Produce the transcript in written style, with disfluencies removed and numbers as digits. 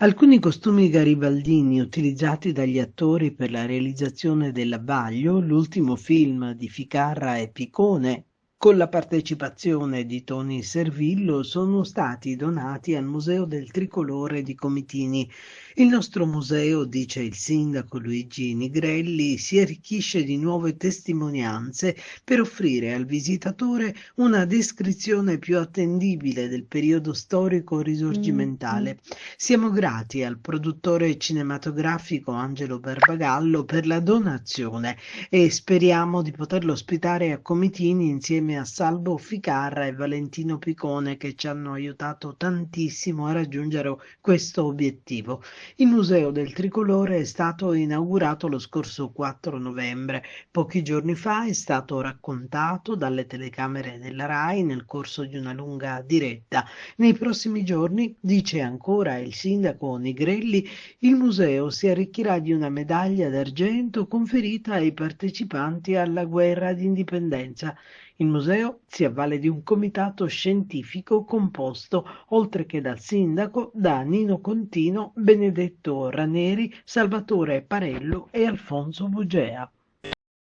Alcuni costumi garibaldini utilizzati dagli attori per la realizzazione dell'Abbaglio, l'ultimo film di Ficarra e Picone, con la partecipazione di Toni Servillo, sono stati donati al Museo del Tricolore di Comitini. Il nostro museo, dice il sindaco Luigi Nigrelli, si arricchisce di nuove testimonianze per offrire al visitatore una descrizione più attendibile del periodo storico risorgimentale. Siamo grati al produttore cinematografico Angelo Barbagallo per la donazione e speriamo di poterlo ospitare a Comitini insieme a Salvo Ficarra e Valentino Picone che ci hanno aiutato tantissimo a raggiungere questo obiettivo. Il Museo del Tricolore è stato inaugurato lo scorso 4 novembre. Pochi giorni fa è stato raccontato dalle telecamere della RAI nel corso di una lunga diretta. Nei prossimi giorni, dice ancora il sindaco Nigrelli, il museo si arricchirà di una medaglia d'argento conferita ai partecipanti alla guerra d'indipendenza. Il museo si avvale di un comitato scientifico composto, oltre che dal sindaco, da Nino Contino, Benedetto Raneri, Salvatore Parello e Alfonso Bugea.